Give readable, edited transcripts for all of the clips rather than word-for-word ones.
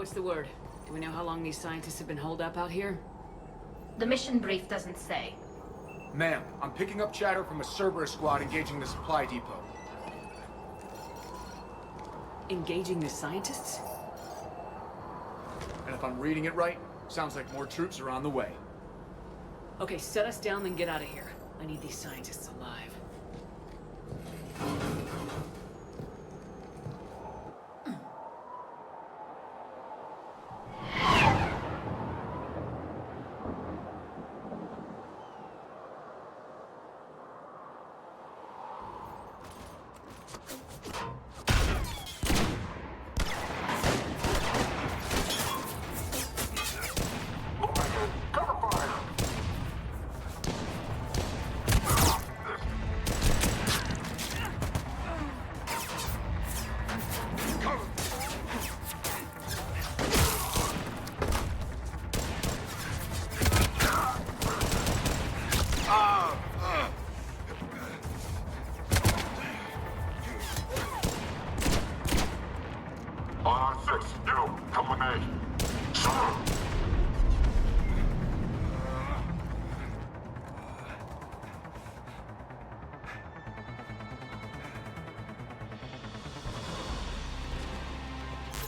What's the word? Do we know how long these scientists have been holed up out here? The mission brief doesn't say. Ma'am, I'm picking up chatter from a Cerberus squad engaging the supply depot. Engaging the scientists? And if I'm reading it right, sounds like more troops are on the way. Okay, set us down, then get out of here. I need these scientists alive.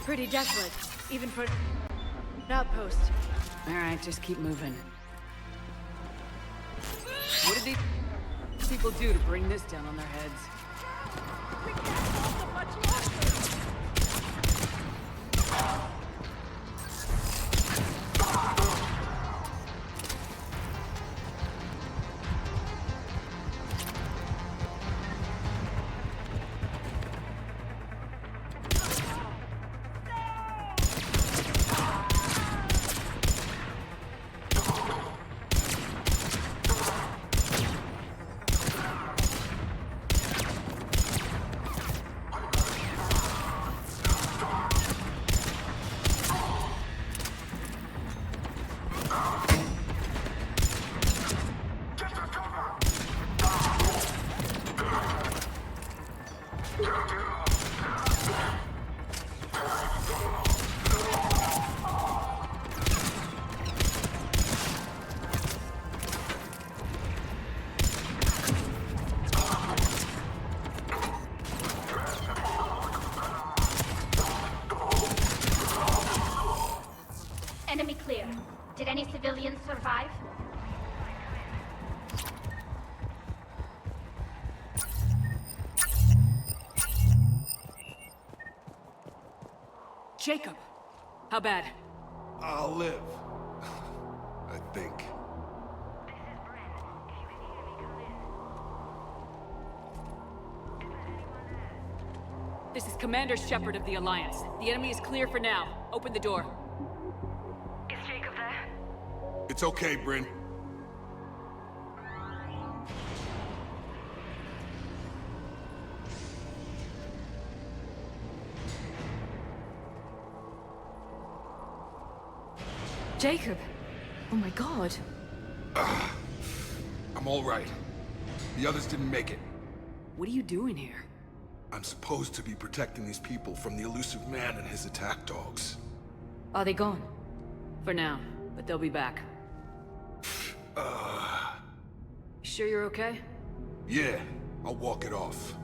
Pretty desolate, even for an outpost. Alright, just keep moving. What did these people do to bring this down on their heads? We can't hold them much longer. Enemy clear. Did any civilians survive? Jacob! How bad? I'll live. I think. This is Commander Shepard of the Alliance. The enemy is clear for now. Open the door. Is Jacob there? It's okay, Bryn. Jacob! Oh my god. I'm all right. The others didn't make it. What are you doing here? I'm supposed to be protecting these people from the elusive man and his attack dogs. Are they gone? For now, but they'll be back. You sure you're okay? Yeah, I'll walk it off.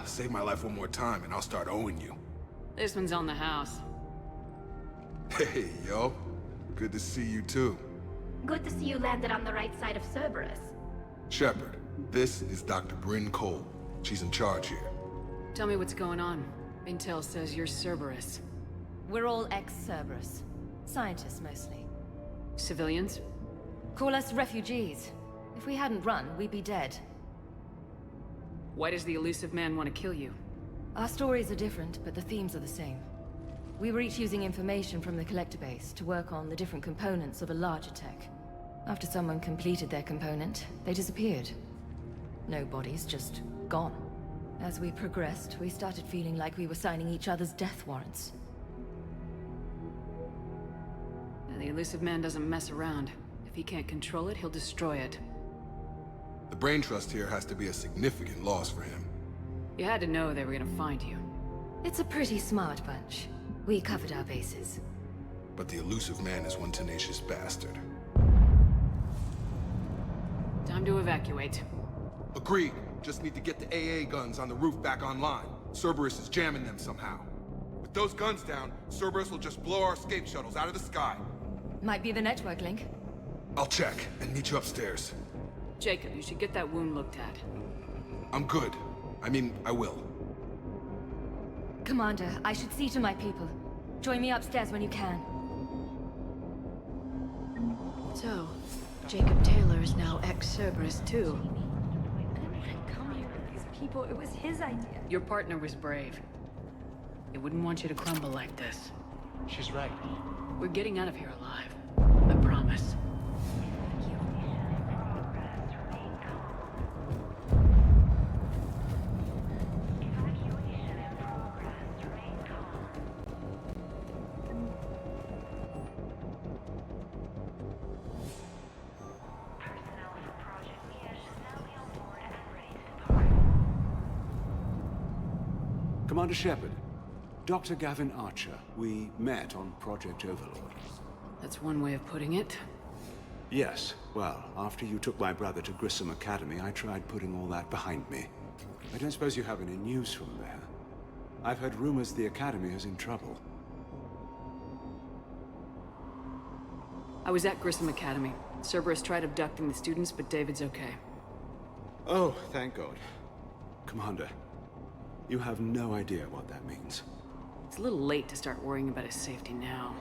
Save my life one more time and I'll start owing you. This one's on the house. Hey, yo. Good to see you too. Good to see you landed on the right side of Cerberus. Shepard, this is Dr. Bryn Cole. She's in charge here. Tell me what's going on. Intel says you're Cerberus. We're all ex-Cerberus. Scientists, mostly. Civilians? Call us refugees. If we hadn't run, we'd be dead. Why does the elusive man want to kill you? Our stories are different, but the themes are the same. We were each using information from the collector base to work on the different components of a larger tech. After someone completed their component, they disappeared. No bodies, just gone. As we progressed, we started feeling like we were signing each other's death warrants. And the elusive man doesn't mess around. If he can't control it, he'll destroy it. The brain trust here has to be a significant loss for him. You had to know they were gonna find you. It's a pretty smart bunch. We covered our bases. But the elusive man is one tenacious bastard. Time to evacuate. Agreed. Just need to get the AA guns on the roof back online. Cerberus is jamming them somehow. With those guns down, Cerberus will just blow our escape shuttles out of the sky. Might be the network link. I'll check and meet you upstairs. Jacob, you should get that wound looked at. I'm good. I mean, I will. Commander, I should see to my people. Join me upstairs when you can. So, Jacob Taylor is now ex-Cerberus too. I didn't want to come here with these people. It was his idea. Your partner was brave. They wouldn't want you to crumble like this. She's right. We're getting out of here alive. I promise. Commander Shepard, Dr. Gavin Archer, we met on Project Overlord. That's one way of putting it. Yes, well, after you took my brother to Grissom Academy, I tried putting all that behind me. I don't suppose you have any news from there. I've heard rumors the Academy is in trouble. I was at Grissom Academy. Cerberus tried abducting the students, but David's okay. Oh, thank God. Commander, you have no idea what that means. It's a little late to start worrying about his safety now.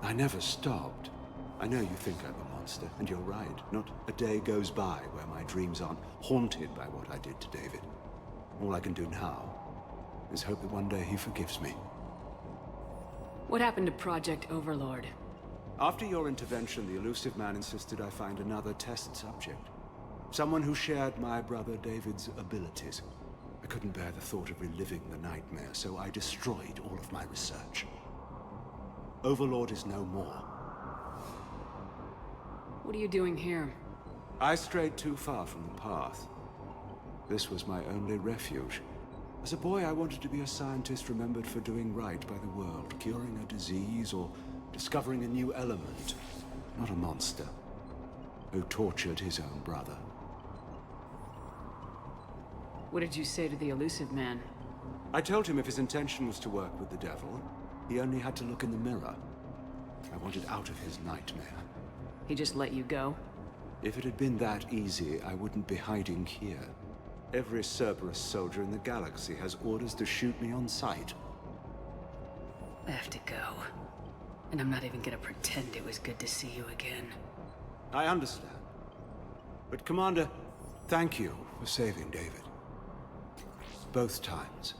I never stopped. I know you think I'm a monster, and you're right. Not a day goes by where my dreams aren't haunted by what I did to David. All I can do now is hope that one day he forgives me. What happened to Project Overlord? After your intervention, the elusive man insisted I find another test subject. Someone who shared my brother David's abilities. I couldn't bear the thought of reliving the nightmare, so I destroyed all of my research. Overlord is no more. What are you doing here? I strayed too far from the path. This was my only refuge. As a boy, I wanted to be a scientist remembered for doing right by the world, curing a disease or discovering a new element. Not a monster who tortured his own brother. What did you say to the elusive man? I told him if his intention was to work with the devil, he only had to look in the mirror. I wanted out of his nightmare. He just let you go? If it had been that easy, I wouldn't be hiding here. Every Cerberus soldier in the galaxy has orders to shoot me on sight. I have to go. And I'm not even gonna pretend it was good to see you again. I understand. But Commander, thank you for saving David. Both times.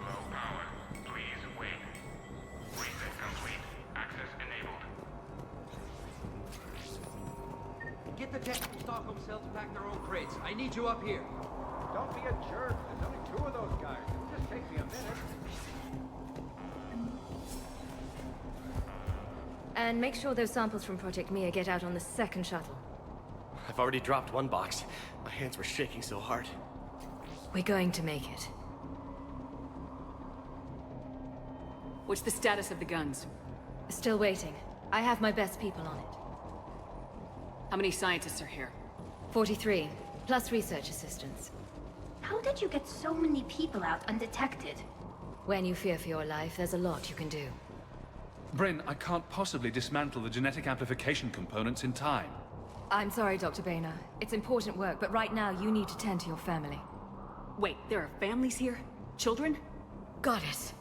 Low power. Please wait. Reset complete. Access enabled. Get the technical Stockholm cell to pack their own crates. I need you up here. Don't be a jerk. There's only two of those guys. It'll just take me a minute. And make sure those samples from Project Mia get out on the second shuttle. I've already dropped one box. My hands were shaking so hard. We're going to make it. What's the status of the guns? Still waiting. I have my best people on it. How many scientists are here? 43, plus research assistants. How did you get so many people out undetected? When you fear for your life, there's a lot you can do. Bryn, I can't possibly dismantle the genetic amplification components in time. I'm sorry, Dr. Boehner. It's important work, but right now you need to tend to your family. Wait, there are families here? Children? Got it.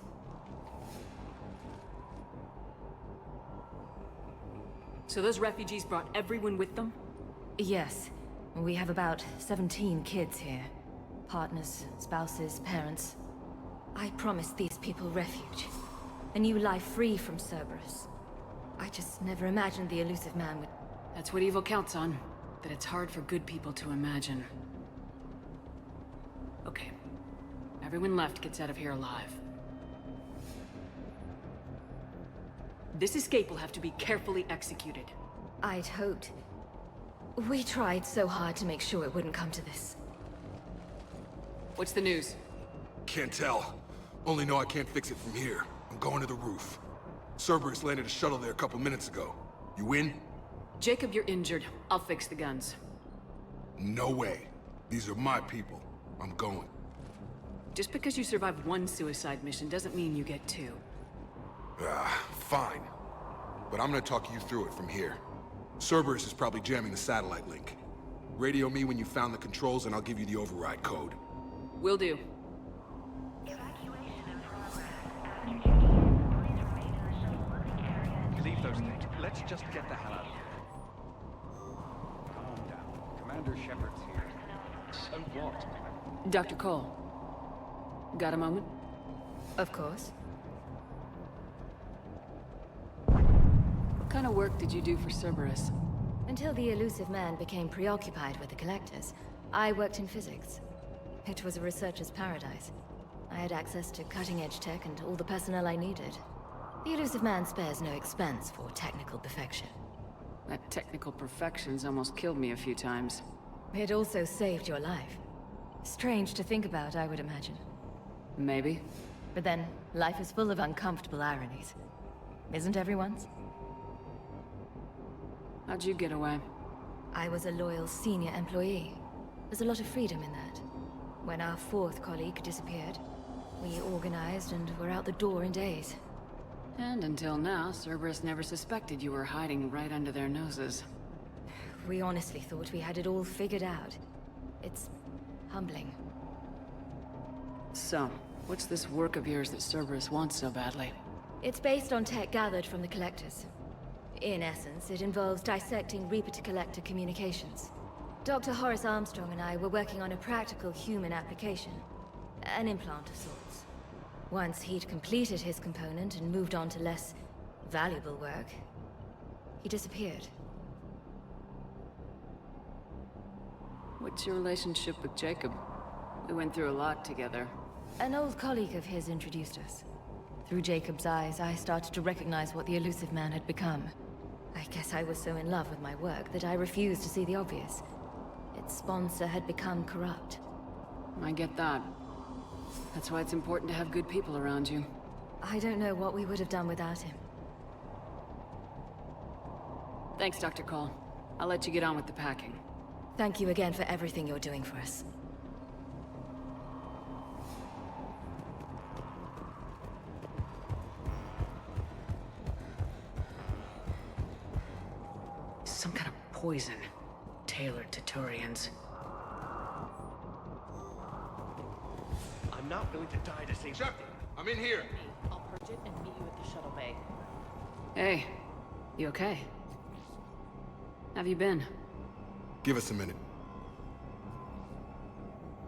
So those refugees brought everyone with them? Yes. We have about 17 kids here. Partners, spouses, parents. I promised these people refuge. A new life free from Cerberus. I just never imagined the elusive man would... That's what evil counts on. That it's hard for good people to imagine. Okay. Everyone left gets out of here alive. This escape will have to be carefully executed. I'd hoped. We tried so hard to make sure it wouldn't come to this. What's the news? Can't tell. Only know I can't fix it from here. I'm going to the roof. Cerberus landed a shuttle there a couple minutes ago. You in? Jacob, you're injured. I'll fix the guns. No way. These are my people. I'm going. Just because you survived one suicide mission doesn't mean you get two. Fine. But I'm gonna talk you through it from here. Cerberus is probably jamming the satellite link. Radio me when you found the controls and I'll give you the override code. Will do. Leave those things. Let's just get the hell out of here. Calm down. Commander Shepard's here. So what? Dr. Cole. Got a moment? Of course. What kind of work did you do for Cerberus? Until the elusive man became preoccupied with the Collectors, I worked in physics. It was a researcher's paradise. I had access to cutting-edge tech and all the personnel I needed. The elusive man spares no expense for technical perfection. That technical perfection's almost killed me a few times. It also saved your life. Strange to think about, I would imagine. Maybe. But then, life is full of uncomfortable ironies. Isn't everyone's? How'd you get away? I was a loyal senior employee. There's a lot of freedom in that. When our fourth colleague disappeared, we organized and were out the door in days. And until now, Cerberus never suspected you were hiding right under their noses. We honestly thought we had it all figured out. It's humbling. So, what's this work of yours that Cerberus wants so badly? It's based on tech gathered from the Collectors. In essence, it involves dissecting Reaper-to-Collector communications. Dr. Horace Armstrong and I were working on a practical human application. An implant of sorts. Once he'd completed his component and moved on to less valuable work, he disappeared. What's your relationship with Jacob? We went through a lot together. An old colleague of his introduced us. Through Jacob's eyes, I started to recognize what the elusive man had become. I guess I was so in love with my work that I refused to see the obvious. Its sponsor had become corrupt. I get that. That's why it's important to have good people around you. I don't know what we would have done without him. Thanks, Dr. Cole. I'll let you get on with the packing. Thank you again for everything you're doing for us. Some kind of poison tailored to Turians. I'm not willing to die to save Shepard, I'm in here. I'll purge it and meet you at the shuttle bay. Hey, you okay? Have you been? Give us a minute.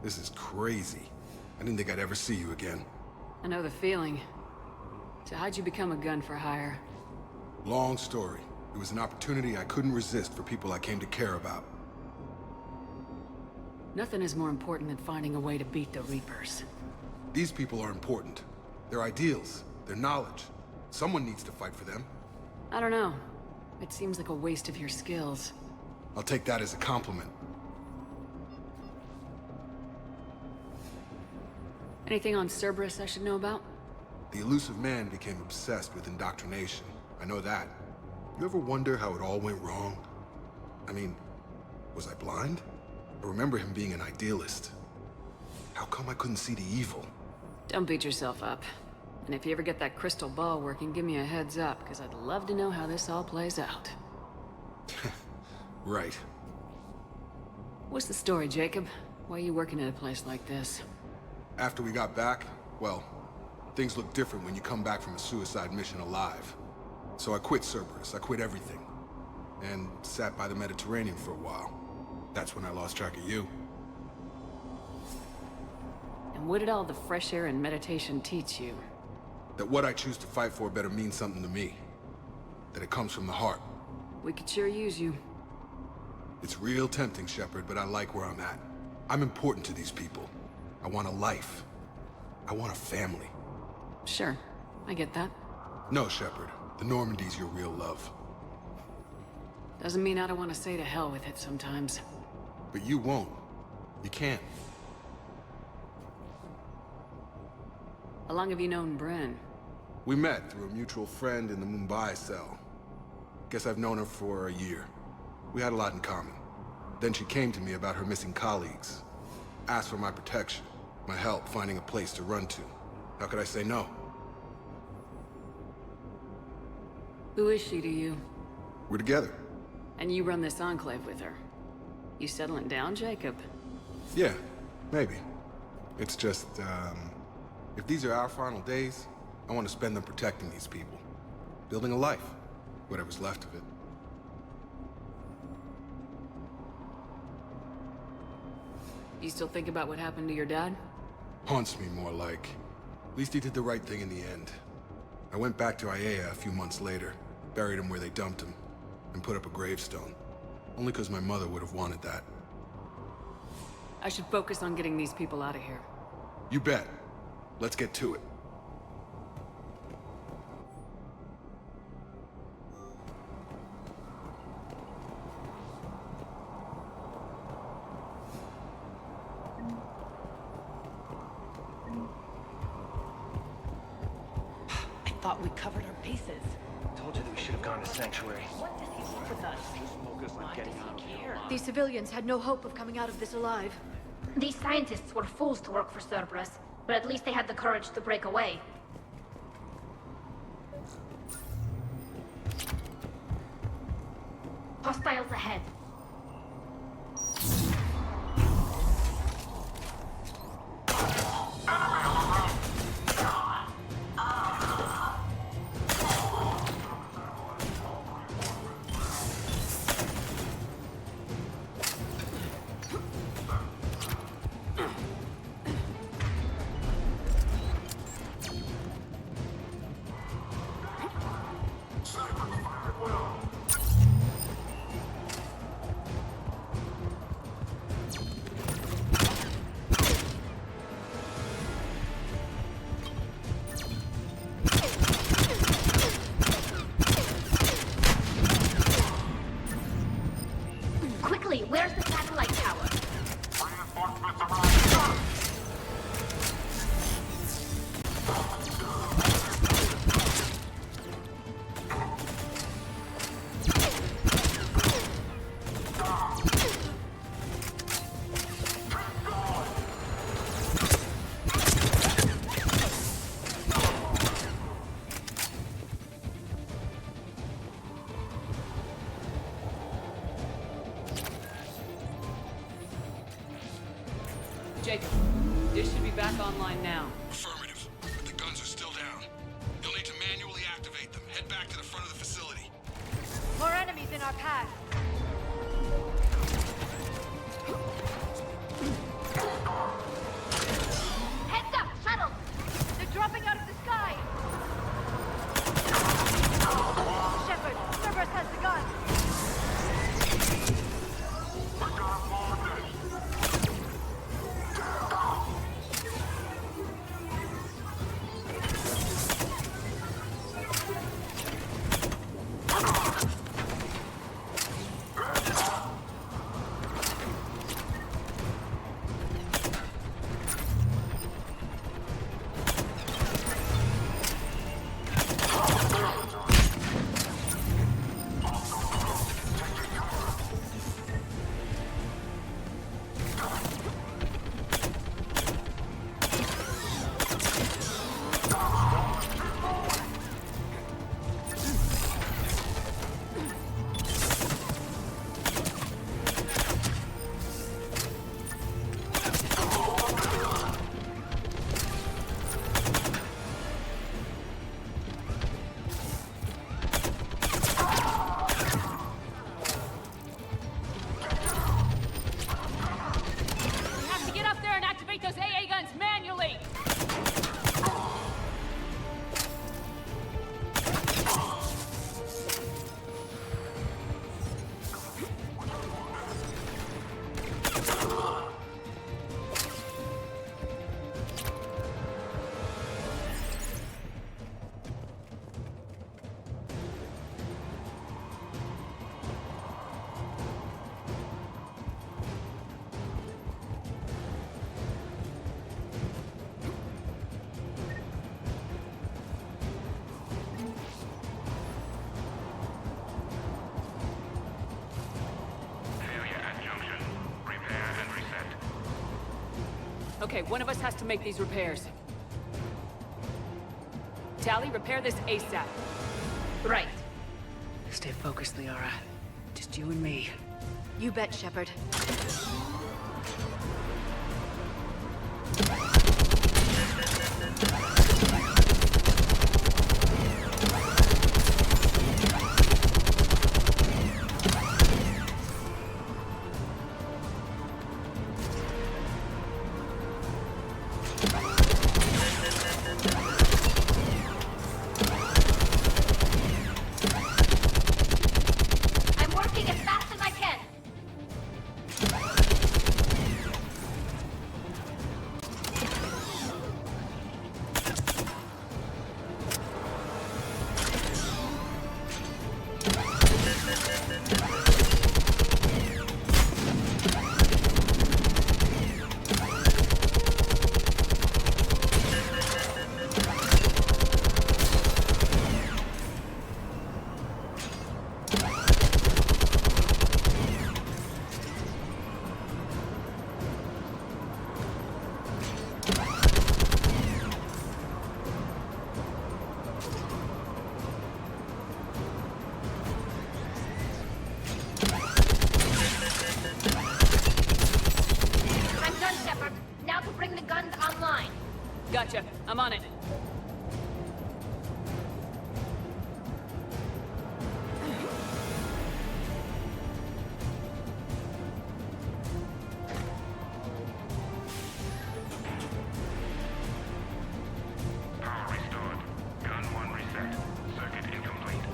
This is crazy. I didn't think I'd ever see you again. I know the feeling. So how'd you become a gun for hire? Long story. It was an opportunity I couldn't resist for people I came to care about. Nothing is more important than finding a way to beat the Reapers. These people are important. Their ideals, their knowledge. Someone needs to fight for them. I don't know. It seems like a waste of your skills. I'll take that as a compliment. Anything on Cerberus I should know about? The elusive man became obsessed with indoctrination. I know that. You ever wonder how it all went wrong? I mean, was I blind? I remember him being an idealist. How come I couldn't see the evil? Don't beat yourself up. And if you ever get that crystal ball working, give me a heads up, because I'd love to know how this all plays out. Right. What's the story, Jacob? Why are you working at a place like this? After we got back, well, things look different when you come back from a suicide mission alive. So I quit Cerberus, I quit everything. And sat by the Mediterranean for a while. That's when I lost track of you. And what did all the fresh air and meditation teach you? That what I choose to fight for better mean something to me. That it comes from the heart. We could sure use you. It's real tempting, Shepard, but I like where I'm at. I'm important to these people. I want a life. I want a family. Sure, I get that. No, Shepard. The Normandy's your real love. Doesn't mean I don't want to say to hell with it sometimes. But you won't. You can't. How long have you known Bryn? We met through a mutual friend in the Mumbai cell. Guess I've known her for a year. We had a lot in common. Then she came to me about her missing colleagues. Asked for my protection, my help finding a place to run to. How could I say no? Who is she to you? We're together. And you run this enclave with her? You settling down, Jacob? Yeah, maybe. It's just, if these are our final days, I want to spend them protecting these people. Building a life. Whatever's left of it. You still think about what happened to your dad? Haunts me more like. At least he did the right thing in the end. I went back to Arrae a few months later, buried him where they dumped him, and put up a gravestone. Only because my mother would have wanted that. I should focus on getting these people out of here. You bet. Let's get to it. I thought we covered our bases. Told you that we should have gone to Sanctuary. What does he want with us? Why does he care? These civilians had no hope of coming out of this alive. These scientists were fools to work for Cerberus, but at least they had the courage to break away. Hostiles ahead. Quickly, where's the satellite tower? Reinforcements arriving. Jacob, this should be back online now. Affirmative, but the guns are still down. You'll need to manually activate them. Head back to the front of the facility. More enemies in our path. Heads up, shuttle! They're dropping out of the sky. Shepard, Cerberus has the gun. Okay, one of us has to make these repairs. Tally, repair this ASAP. Right. Stay focused, Liara. Just you and me. You bet, Shepard. I'm working as fast as I can. I'm done, Shepard. Now to bring the guns online. Gotcha. I'm on it. Power restored. Gun 1 reset. Circuit incomplete.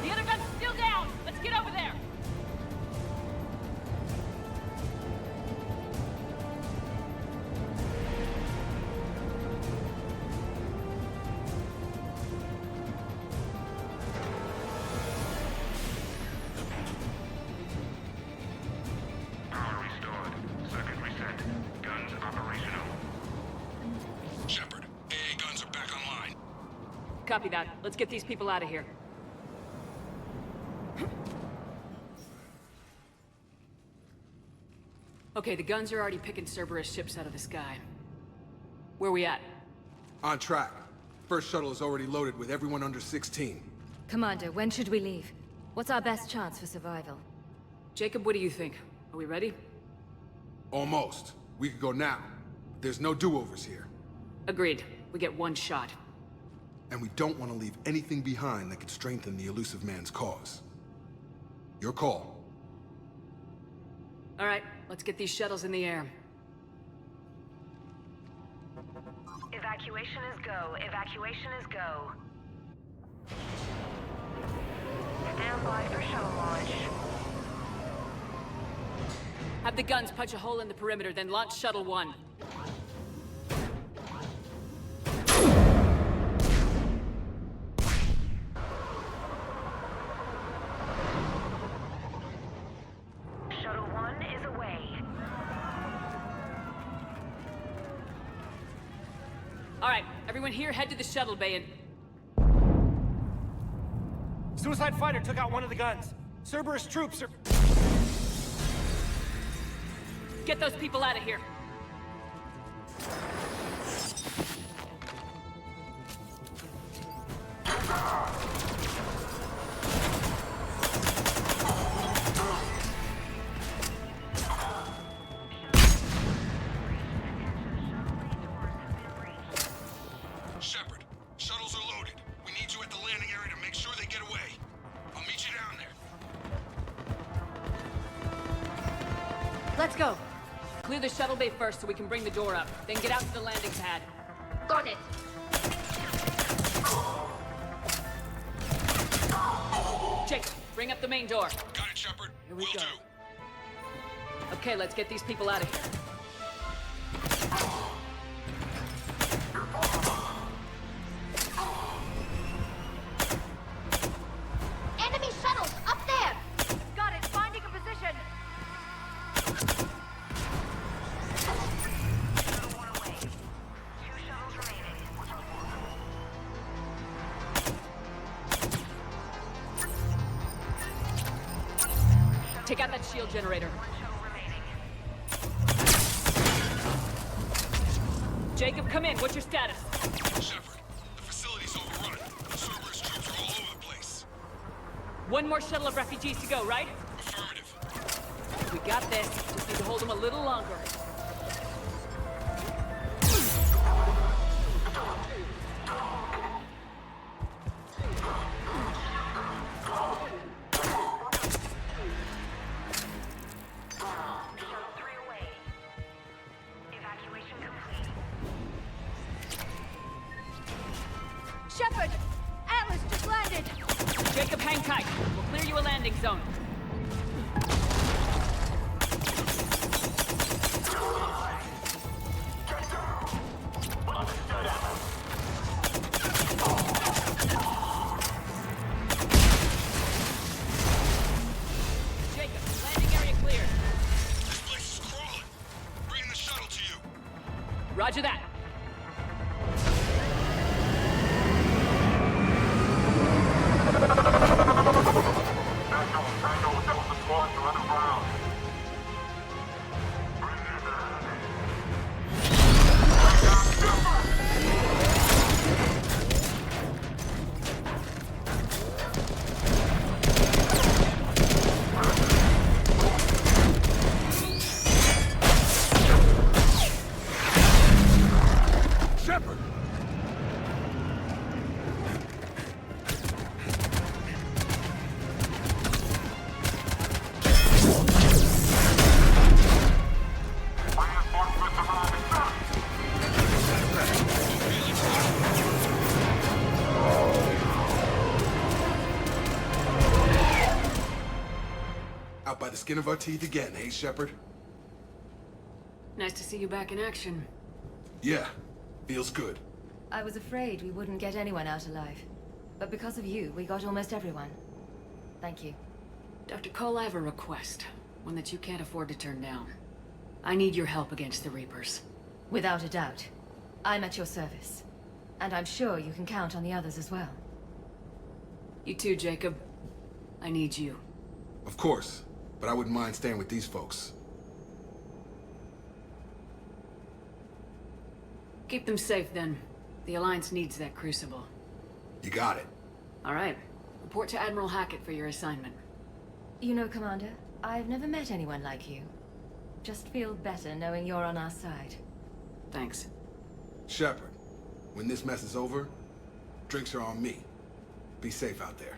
The other gun's still down! Let's get over there! Power restored. Circuit reset. Guns operational. Shepard, AA guns are back online. Copy that. Let's get these people out of here. Okay, the guns are already picking Cerberus ships out of the sky. Where we at? On track. First shuttle is already loaded with everyone under 16. Commander, when should we leave? What's our best chance for survival? Jacob, what do you think? Are we ready? Almost. We could go now. There's no do-overs here. Agreed. We get one shot. And we don't want to leave anything behind that could strengthen the elusive man's cause. Your call. All right, let's get these shuttles in the air. Evacuation is go. Evacuation is go. Stand by for shuttle launch. Have the guns punch a hole in the perimeter, then launch Shuttle 1. Shuttle 1 is away. All right, everyone here, head to the shuttle bay and... Suicide fighter took out one of the guns. Cerberus troops are... Get those people out of here. Shepard, shuttles are loaded. We need you at the landing area to make sure they get away. I'll meet you down there. Let's go. Clear the shuttle bay first so we can bring the door up. Then get out to the landing pad. Got it. Jake, bring up the main door. Got it, Shepard. Here we Will go. do. Okay, let's get these people out of here. Enemy shuttles up there. Got it. Finding a position. Shuttle 1 away. 2 shuttles remaining. Take out that shield generator. 1 shuttle remaining. Jacob, come in. What's your status? Shepard, the facility's overrun. The Cerberus troops are all over the place. One more shuttle of refugees to go, right? Affirmative. We got this. Just need to hold them a little longer. Shepard! Atlas just landed! Jacob, hang tight. We'll clear you a landing zone. Jacob, landing area cleared. This place is crawling. Bring the shuttle to you. Roger that. Shepard! Out by the skin of our teeth again, hey, Shepard? Nice to see you back in action. Yeah, feels good. I was afraid we wouldn't get anyone out alive. But because of you, we got almost everyone. Thank you. Dr. Cole, I have a request. One that you can't afford to turn down. I need your help against the Reapers. Without a doubt. I'm at your service. And I'm sure you can count on the others as well. You too, Jacob. I need you. Of course, but I wouldn't mind staying with these folks. Keep them safe, then. The Alliance needs that crucible. You got it. All right. Report to Admiral Hackett for your assignment. You know, Commander, I've never met anyone like you. Just feel better knowing you're on our side. Thanks. Shepard, when this mess is over, drinks are on me. Be safe out there.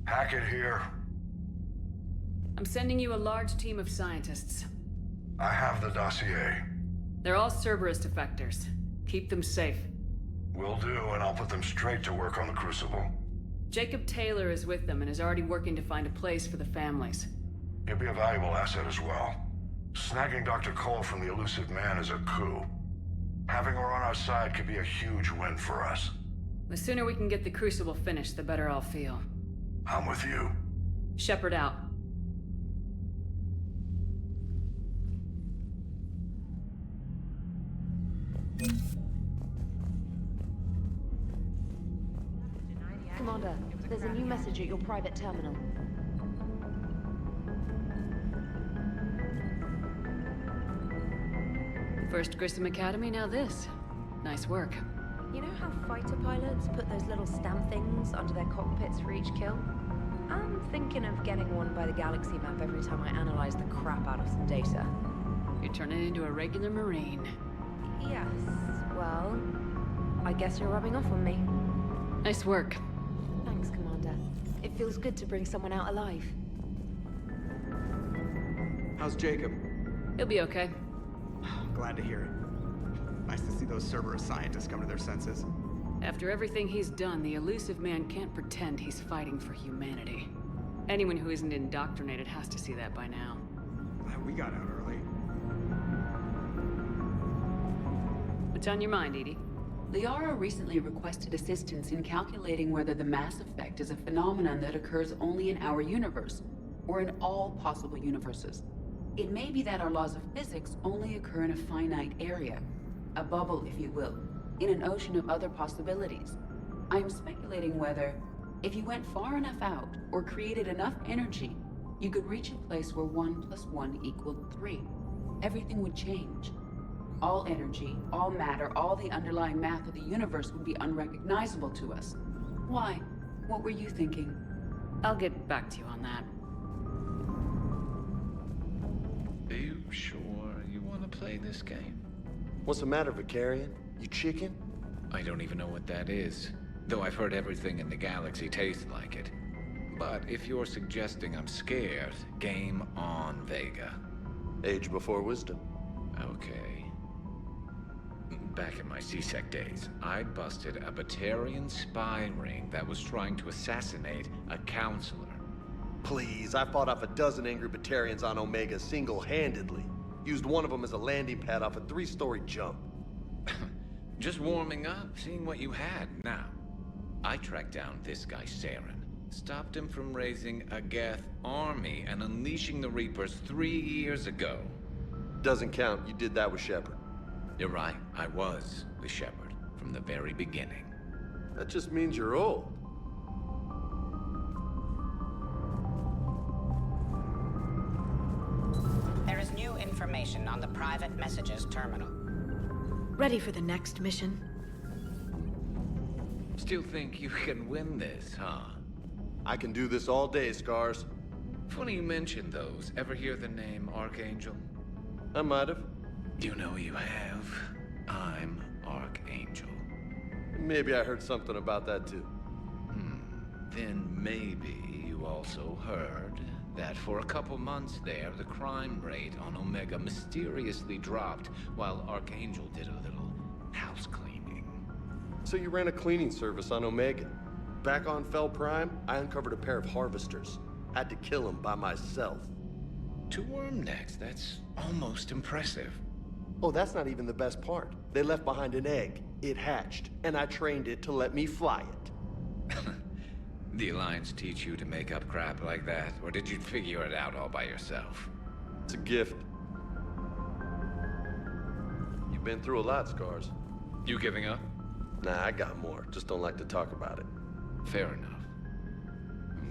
Hackett here. I'm sending you a large team of scientists. I have the dossier. They're all Cerberus defectors. Keep them safe. Will do, and I'll put them straight to work on the Crucible. Jacob Taylor is with them and is already working to find a place for the families. He'll be a valuable asset as well. Snagging Dr. Cole from the elusive man is a coup. Having her on our side could be a huge win for us. The sooner we can get the Crucible finished, the better I'll feel. I'm with you. Shepard out. Commander, there's a new message at your private terminal. First Grissom Academy, now this. Nice work. You know how fighter pilots put those little stamp things under their cockpits for each kill? I'm thinking of getting one by the galaxy map every time I analyze the crap out of some data. You're turning into a regular Marine. Yes, well, I guess you're rubbing off on me. Nice work. Thanks, Commander. It feels good to bring someone out alive. How's Jacob? He'll be okay. Glad to hear it. Nice to see those Cerberus scientists come to their senses. After everything he's done, the elusive man can't pretend he's fighting for humanity. Anyone who isn't indoctrinated has to see that by now. We got out early. What's on your mind, Edie? Liara recently requested assistance in calculating whether the mass effect is a phenomenon that occurs only in our universe, or in all possible universes. It may be that our laws of physics only occur in a finite area, a bubble, if you will, in an ocean of other possibilities. I am speculating whether, if you went far enough out, or created enough energy, you could reach a place where 1 + 1 = 3. everything would change. All energy, all matter, all the underlying math of the universe would be unrecognizable to us. Why? What were you thinking? I'll get back to you on that. Are you sure you want to play this game? What's the matter, Vicarian? You chicken? I don't even know what that is, though I've heard everything in the galaxy tastes like it. But if you're suggesting I'm scared, game on, Vega. Age before wisdom. Okay. Back in my C-Sec days, I busted a Batarian spy ring that was trying to assassinate a counselor. Please, I fought off a dozen angry Batarians on Omega single-handedly. Used one of them as a landing pad off a 3-story jump. Just warming up, seeing what you had. Now, I tracked down this guy, Saren. Stopped him from raising a Geth army and unleashing the Reapers 3 years ago. Doesn't count. You did that with Shepard. You're right. I was with Shepard from the very beginning. That just means you're old. There is new information on the private messages terminal. Ready for the next mission? Still think you can win this, huh? I can do this all day, Scars. Funny you mentioned those. Ever hear the name Archangel? I might have. You know you have. I'm Archangel. Maybe I heard something about that too. Then maybe you also heard that for a couple months there, the crime rate on Omega mysteriously dropped while Archangel did a little house cleaning. So you ran a cleaning service on Omega. Back on Fel Prime, I uncovered a pair of harvesters. Had to kill them by myself. 2 worm necks, that's almost impressive. Oh, that's not even the best part. They left behind an egg. It hatched, and I trained it to let me fly it. The Alliance teach you to make up crap like that, or did you figure it out all by yourself? It's a gift. You've been through a lot, Scars. You giving up? Nah, I got more. Just don't like to talk about it. Fair enough.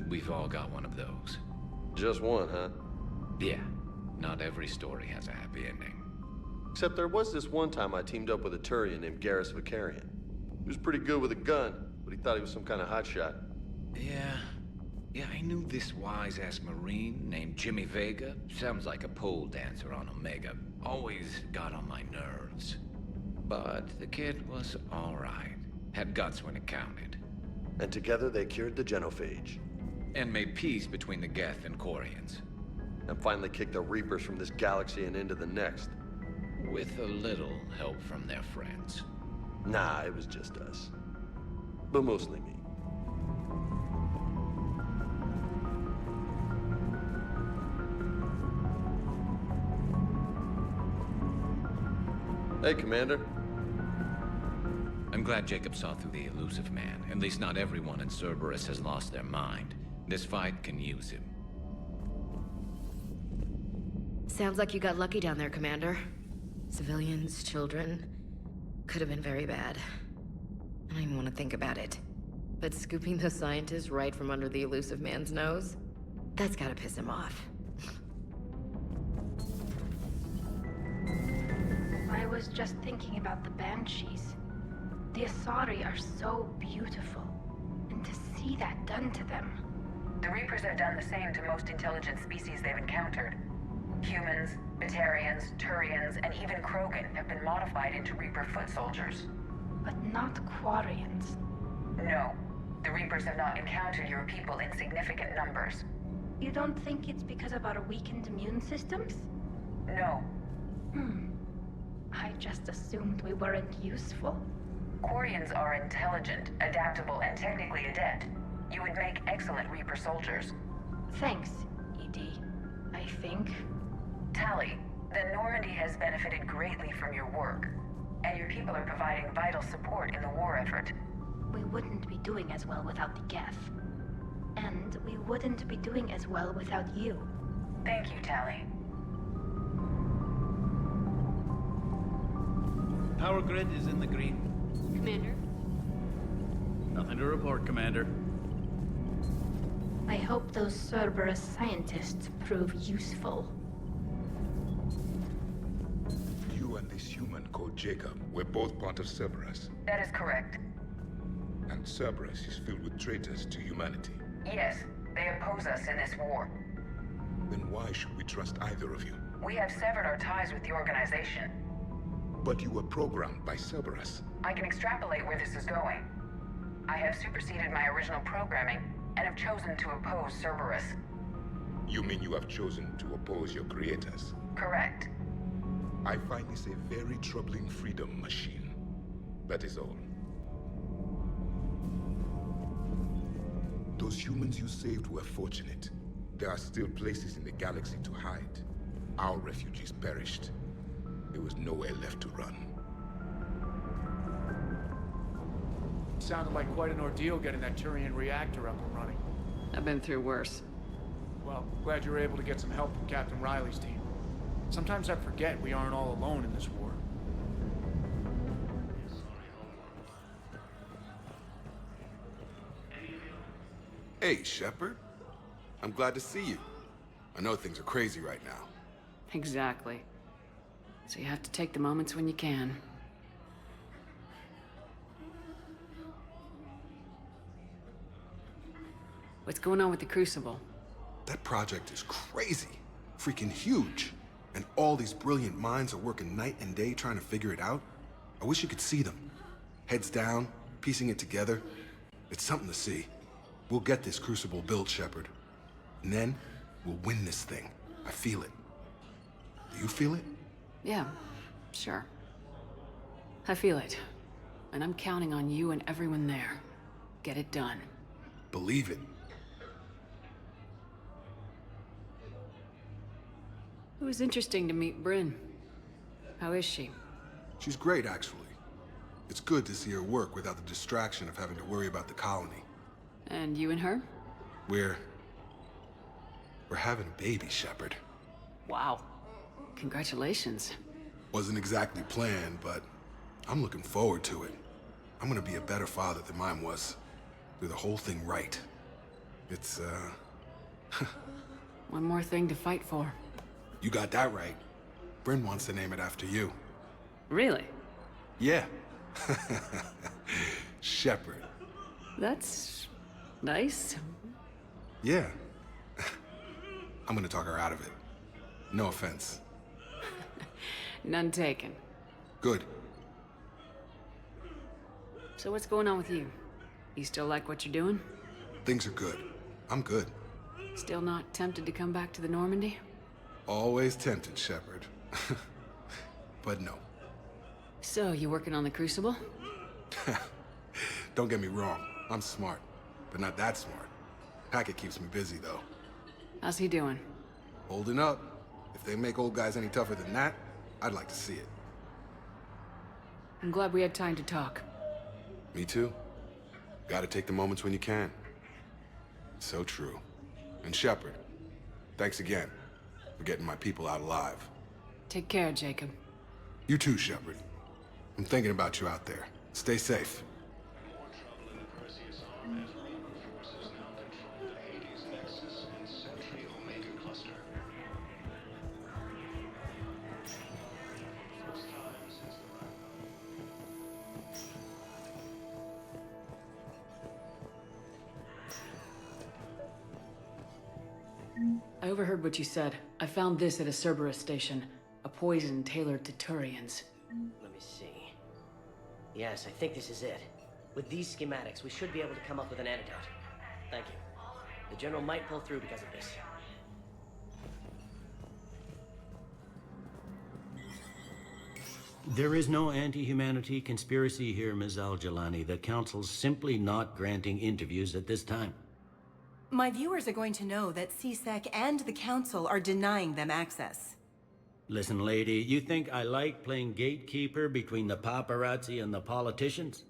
We've all got one of those. Just one, huh? Yeah. Not every story has a happy ending. Except there was this one time I teamed up with a Turian named Garrus Vicarian. He was pretty good with a gun, but he thought he was some kind of hotshot. Yeah, I knew this wise-ass Marine named Jimmy Vega. Sounds like a pole dancer on Omega. Always got on my nerves. But the kid was all right. Had guts when it counted. And together they cured the genophage. And made peace between the Geth and Quarians. And finally kicked the Reapers from this galaxy and into the next. With a little help from their friends. Nah, it was just us. But mostly me. Hey, Commander. I'm glad Jacob saw through the elusive man. At least not everyone in Cerberus has lost their mind. This fight can use him. Sounds like you got lucky down there, Commander. Civilians, children. Could have been very bad. I don't even want to think about it. But scooping those scientists right from under the elusive man's nose? That's gotta piss him off. I was just thinking about the Banshees. The Asari are so beautiful. And to see that done to them. The Reapers have done the same to most intelligent species they've encountered. Humans, Batarians, Turians, and even Krogan have been modified into Reaper foot soldiers. But not Quarians. No. The Reapers have not encountered your people in significant numbers. You don't think it's because of our weakened immune systems? No. I just assumed we weren't useful. Quarians are intelligent, adaptable, and technically adept. You would make excellent Reaper soldiers. Thanks, ED. I think. Tali, the Normandy has benefited greatly from your work, and your people are providing vital support in the war effort. We wouldn't be doing as well without the Geth. And we wouldn't be doing as well without you. Thank you, Tali. Power grid is in the green. Commander? Nothing to report, Commander. I hope those Cerberus scientists prove useful. this human called Jacob were both part of Cerberus. That is correct. And Cerberus is filled with traitors to humanity. Yes, they oppose us in this war. Then why should we trust either of you? We have severed our ties with the organization. But you were programmed by Cerberus. I can extrapolate where this is going. I have superseded my original programming and have chosen to oppose Cerberus. You mean you have chosen to oppose your creators? Correct. I find this a very troubling freedom machine. That is all. Those humans you saved were fortunate. There are still places in the galaxy to hide. Our refugees perished. There was nowhere left to run. Sounded like quite an ordeal getting that Turian reactor up and running. I've been through worse. Well, glad you were able to get some help from Captain Riley's team. Sometimes I forget we aren't all alone in this war. Hey, Shepard. I'm glad to see you. I know things are crazy right now. Exactly. So you have to take the moments when you can. What's going on with the Crucible? That project is crazy. Freaking huge. And all these brilliant minds are working night and day trying to figure it out. I wish you could see them. Heads down, piecing it together. It's something to see. We'll get this Crucible built, Shepard. And then, we'll win this thing. I feel it. Do you feel it? Yeah, sure. I feel it. And I'm counting on you and everyone there. Get it done. Believe it. It was interesting to meet Bryn. How is she? She's great, actually. It's good to see her work without the distraction of having to worry about the colony. And you and her? We're having a baby, Shepard. Wow. Congratulations. Wasn't exactly planned, but I'm looking forward to it. I'm gonna be a better father than mine was. Do the whole thing right. It's, One more thing to fight for. You got that right. Bryn wants to name it after you. Really? Yeah. Shepard. That's nice. Yeah. I'm gonna talk her out of it. No offense. None taken. Good. So what's going on with you? You still like what you're doing? Things are good. I'm good. Still not tempted to come back to the Normandy? Always tempted, Shepard. But no. So, you working on the Crucible? Don't get me wrong. I'm smart. But not that smart. Hackett keeps me busy, though. How's he doing? Holding up. If they make old guys any tougher than that, I'd like to see it. I'm glad we had time to talk. Me too. Gotta take the moments when you can. So true. And Shepard, thanks again for getting my people out alive. Take care, Jacob. You too, Shepard. I'm thinking about you out there. Stay safe. I overheard what you said. I found this at a Cerberus station. A poison tailored to Turians. Let me see. Yes, I think this is it. With these schematics, we should be able to come up with an antidote. Thank you. The General might pull through because of this. There is no anti-humanity conspiracy here, Ms. Al-Jalani. The Council's simply not granting interviews at this time. My viewers are going to know that CSEC and the Council are denying them access. Listen, lady, you think I like playing gatekeeper between the paparazzi and the politicians?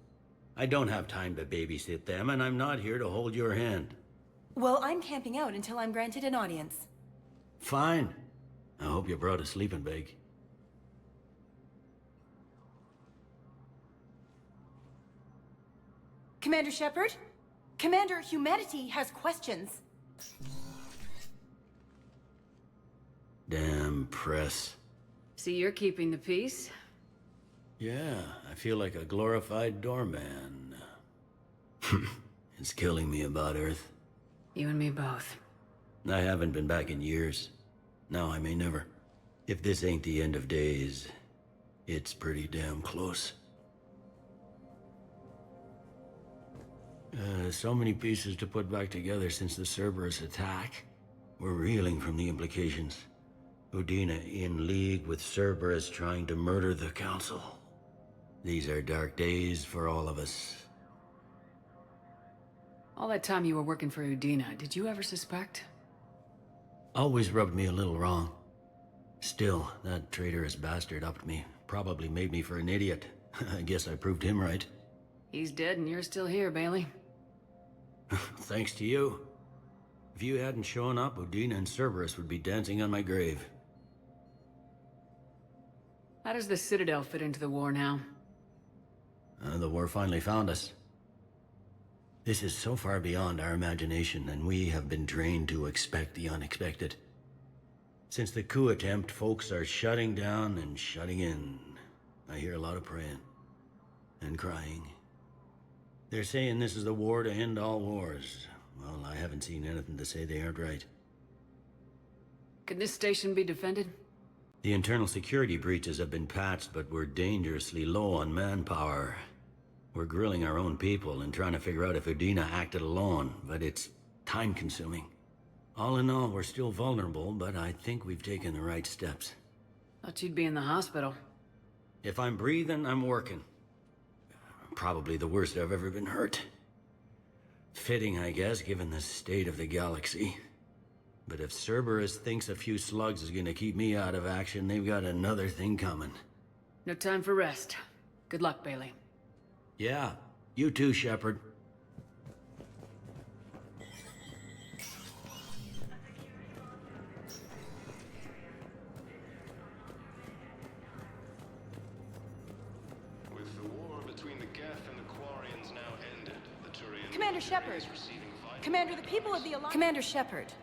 I don't have time to babysit them, and I'm not here to hold your hand. Well, I'm camping out until I'm granted an audience. Fine. I hope you brought a sleeping bag. Commander Shepard? Commander, humanity has questions. Damn press. See, you're keeping the peace. Yeah, I feel like a glorified doorman. It's killing me about Earth. You and me both. I haven't been back in years. Now I may never. If this ain't the end of days, it's pretty damn close. So many pieces to put back together since the Cerberus attack. We're reeling from the implications. Udina in league with Cerberus trying to murder the Council. These are dark days for all of us. All that time you were working for Udina, did you ever suspect? Always rubbed me a little wrong. Still, that traitorous bastard upped me. Probably made me for an idiot. I guess I proved him right. He's dead and you're still here, Bailey. Thanks to you. If you hadn't shown up, Udina and Cerberus would be dancing on my grave. How does the Citadel fit into the war now? The war finally found us. This is so far beyond our imagination, and we have been trained to expect the unexpected. Since the coup attempt, folks are shutting down and shutting in. I hear a lot of praying. And crying. They're saying this is the war to end all wars. Well, I haven't seen anything to say they aren't right. Can this station be defended? The internal security breaches have been patched, but we're dangerously low on manpower. We're grilling our own people and trying to figure out if Udina acted alone, but it's time-consuming. All in all, we're still vulnerable, but I think we've taken the right steps. Thought you'd be in the hospital. If I'm breathing, I'm working. Probably the worst I've ever been hurt. Fitting, I guess, given the state of the galaxy. But if Cerberus thinks a few slugs is gonna keep me out of action, they've got another thing coming. No time for rest. Good luck, Bailey. Yeah, you too, Shepard. With the war between the Geth and the Quarians now ended, the Turian... Commander Shepard! Commander, the people of the Alliance... Commander Shepard,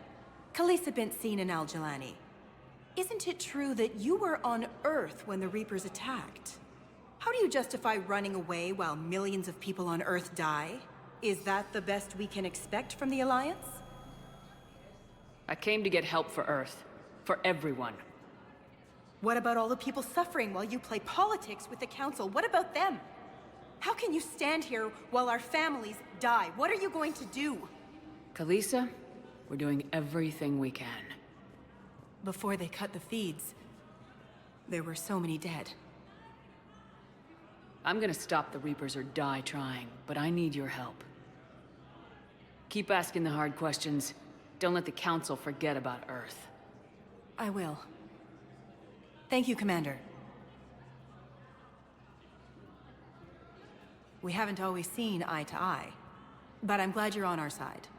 Khaleesa bint Seen and Al-Jalani. Isn't it true that you were on Earth when the Reapers attacked? How do you justify running away while millions of people on Earth die? Is that the best we can expect from the Alliance? I came to get help for Earth. For everyone. What about all the people suffering while you play politics with the Council? What about them? How can you stand here while our families die? What are you going to do? Khaleesa, we're doing everything we can. Before they cut the feeds, there were so many dead. I'm gonna stop the Reapers or die trying, but I need your help. Keep asking the hard questions. Don't let the Council forget about Earth. I will. Thank you, Commander. We haven't always seen eye to eye, but I'm glad you're on our side.